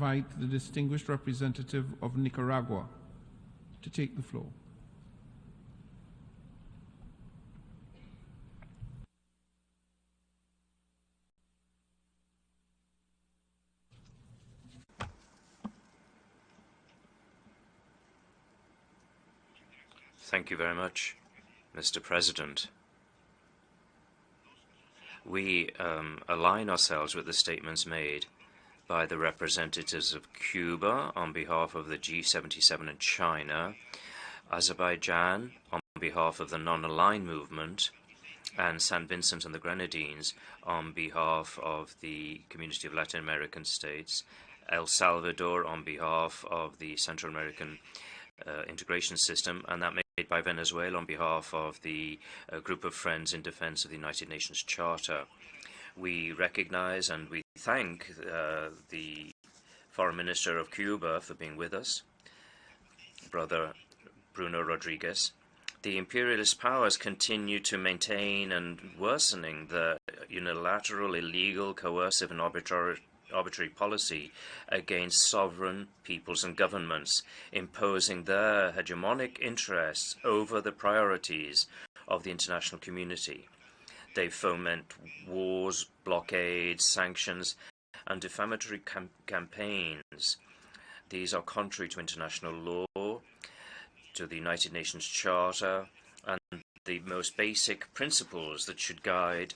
invite the distinguished representative of Nicaragua to take the floor. Thank you very much, Mr. President. We align ourselves with the statements made by the representatives of Cuba on behalf of the G77 and China, Azerbaijan on behalf of the Non-Aligned Movement, and San Vincent and the Grenadines on behalf of the Community of Latin American States, El Salvador on behalf of the Central American Integration System, and that made by Venezuela on behalf of the Group of Friends in Defense of the United Nations Charter. We recognize and we thank the Foreign Minister of Cuba for being with us, Brother Bruno Rodriguez. The imperialist powers continue to maintain and worsening the unilateral, illegal, coercive, and arbitrary policy against sovereign peoples and governments, imposing their hegemonic interests over the priorities of the international community. They foment wars, blockades, sanctions, and defamatory campaigns. These are contrary to international law, to the United Nations Charter, and the most basic principles that should guide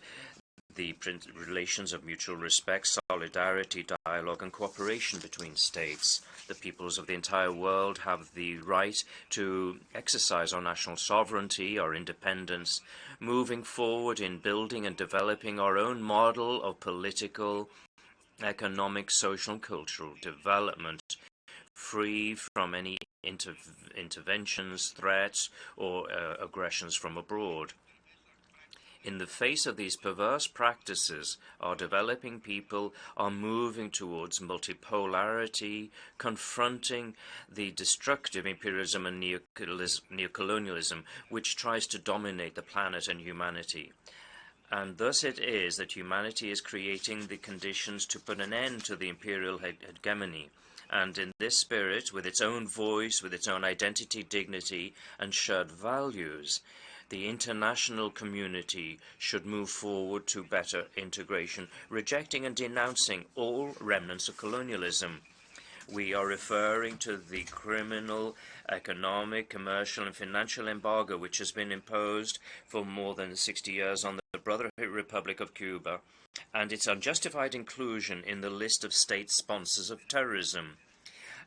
the relations of mutual respect, solidarity, dialogue, and cooperation between states. The peoples of the entire world have the right to exercise our national sovereignty, our independence, moving forward in building and developing our own model of political, economic, social, and cultural development, free from any interventions, threats, or aggressions from abroad. In the face of these perverse practices, our developing people are moving towards multipolarity, confronting the destructive imperialism and neocolonialism, which tries to dominate the planet and humanity. And thus it is that humanity is creating the conditions to put an end to the imperial hegemony. And in this spirit, with its own voice, with its own identity, dignity, and shared values, the international community should move forward to better integration, rejecting and denouncing all remnants of colonialism. We are referring to the criminal, economic, commercial, and financial embargo which has been imposed for more than 60 years on the Brotherhood Republic of Cuba, and its unjustified inclusion in the list of state sponsors of terrorism,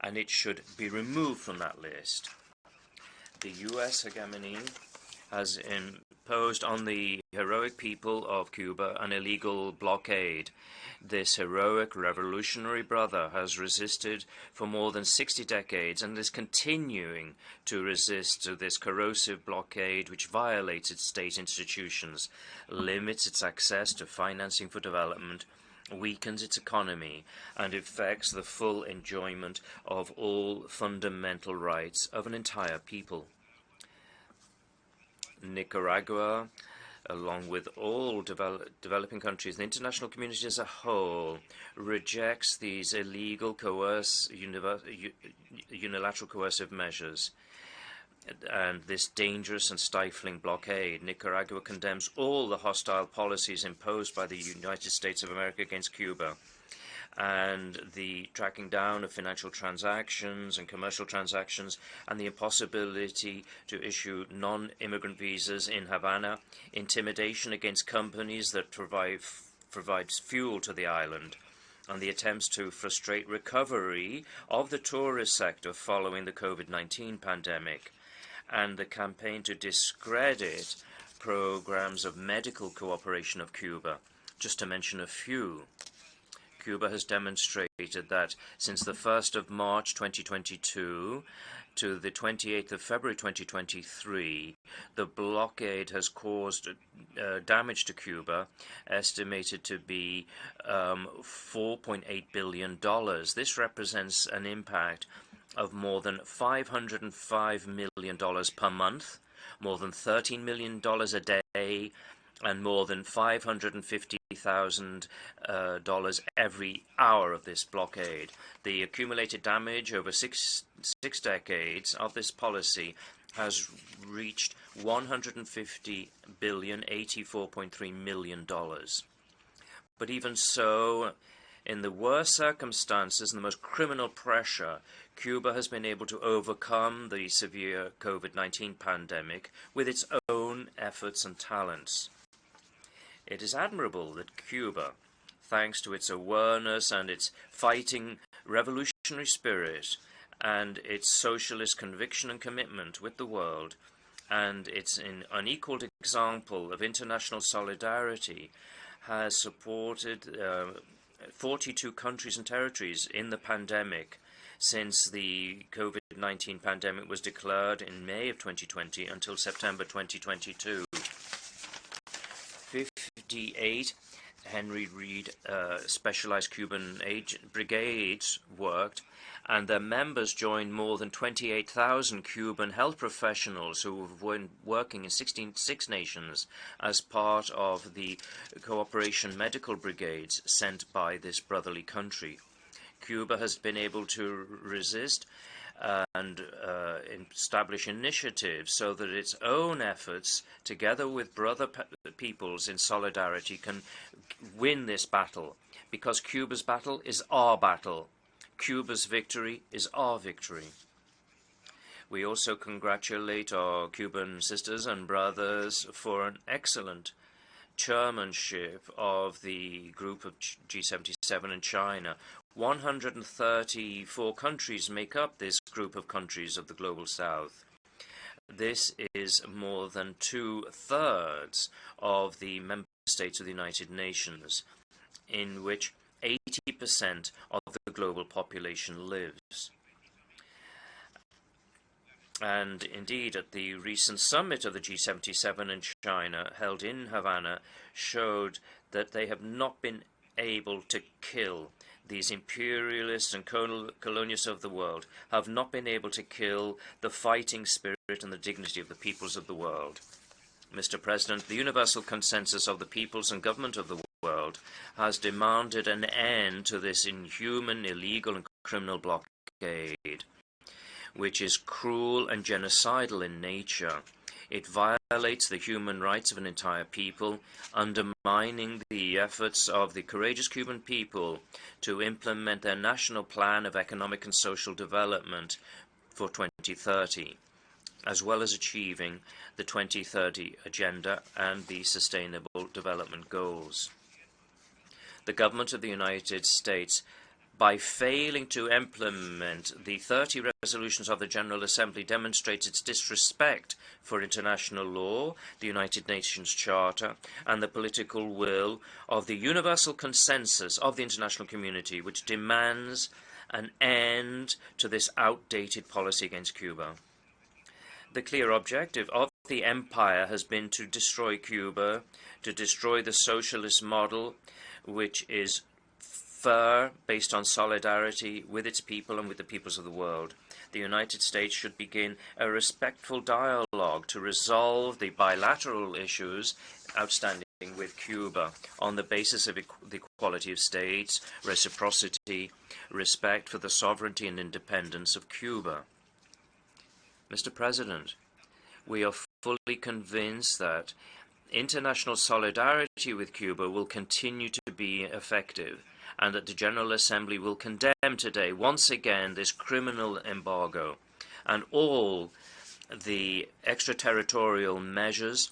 and it should be removed from that list. The U.S. hegemony has imposed on the heroic people of Cuba an illegal blockade. This heroic revolutionary brother has resisted for more than 60 decades and is continuing to resist this corrosive blockade which violates its state institutions, limits its access to financing for development, weakens its economy, and affects the full enjoyment of all fundamental rights of an entire people. Nicaragua, along with all developing countries, the international community as a whole, rejects these illegal, unilateral coercive measures and this dangerous and stifling blockade. Nicaragua condemns all the hostile policies imposed by the United States of America against Cuba, and the tracking down of financial transactions and commercial transactions, and the impossibility to issue non-immigrant visas in Havana, intimidation against companies that provides fuel to the island, and the attempts to frustrate recovery of the tourist sector following the COVID-19 pandemic, and the campaign to discredit programs of medical cooperation of Cuba, just to mention a few. Cuba has demonstrated that since the 1st of March 2022 to the 28th of February 2023, the blockade has caused damage to Cuba, estimated to be $4.8 billion. This represents an impact of more than $505 million per month, more than $13 million a day, and more than $550,000 every hour of this blockade. The accumulated damage over six decades of this policy has reached $150 billion, $84.3 million. But even so, in the worst circumstances and the most criminal pressure, Cuba has been able to overcome the severe COVID-19 pandemic with its own efforts and talents. It is admirable that Cuba, thanks to its awareness and its fighting revolutionary spirit and its socialist conviction and commitment with the world, and its unequaled example of international solidarity, has supported 42 countries and territories in the pandemic since the COVID-19 pandemic was declared in May of 2020 until September 2022. 58 Henry Reed specialized Cuban brigades worked, and their members joined more than 28,000 Cuban health professionals who have been working in 66 nations as part of the cooperation medical brigades sent by this brotherly country. Cuba has been able to resist and establish initiatives so that its own efforts, together with brother peoples in solidarity, can win this battle, because Cuba's battle is our battle. Cuba's victory is our victory. We also congratulate our Cuban sisters and brothers for an excellent chairmanship of the group of G77 and China. 134 countries make up this group of countries of the Global South. This is more than 2/3 of the member states of the United Nations, in which 80% of the global population lives. And indeed, at the recent summit of the G77 in China, held in Havana, showed that they have not been able to kill these imperialists and colonialists of the world, have not been able to kill the fighting spirit and the dignity of the peoples of the world. Mr. President, the universal consensus of the peoples and government of the world has demanded an end to this inhuman, illegal, and criminal blockade, which is cruel and genocidal in nature. It violates the human rights of an entire people, undermining the efforts of the courageous Cuban people to implement their national plan of economic and social development for 2030, as well as achieving the 2030 Agenda and the Sustainable Development Goals. The government of the United States, by failing to implement the 30 resolutions of the General Assembly, demonstrates its disrespect for international law, the United Nations Charter, and the political will of the universal consensus of the international community, which demands an end to this outdated policy against Cuba. The clear objective of the empire has been to destroy Cuba, to destroy the socialist model, which is fair, based on solidarity with its people and with the peoples of the world. The United States should begin a respectful dialogue to resolve the bilateral issues outstanding with Cuba on the basis of the equality of states, reciprocity, respect for the sovereignty and independence of Cuba. Mr. President, we are fully convinced that international solidarity with Cuba will continue to be effective, and that the General Assembly will condemn today, once again, this criminal embargo and all the extraterritorial measures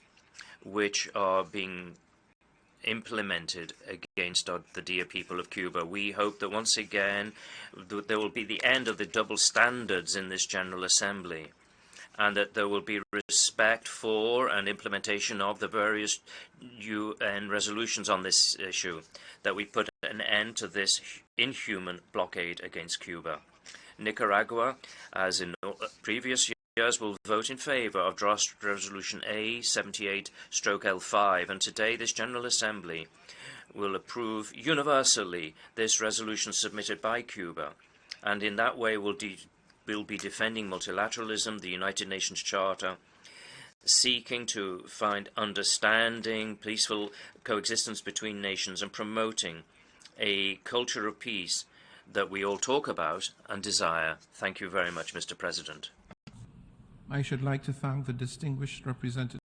which are being implemented against the dear people of Cuba. We hope that once again there will be the end of the double standards in this General Assembly, and that there will be respect for and implementation of the various UN resolutions on this issue, that we put an end to this inhuman blockade against Cuba. Nicaragua, as in previous years, will vote in favor of Draft Resolution A78/L5, and today this General Assembly will approve universally this resolution submitted by Cuba, and in that way will be defending multilateralism, the United Nations Charter, seeking to find understanding, peaceful coexistence between nations, and promoting a culture of peace that we all talk about and desire. Thank you very much, Mr. President. I should like to thank the distinguished representative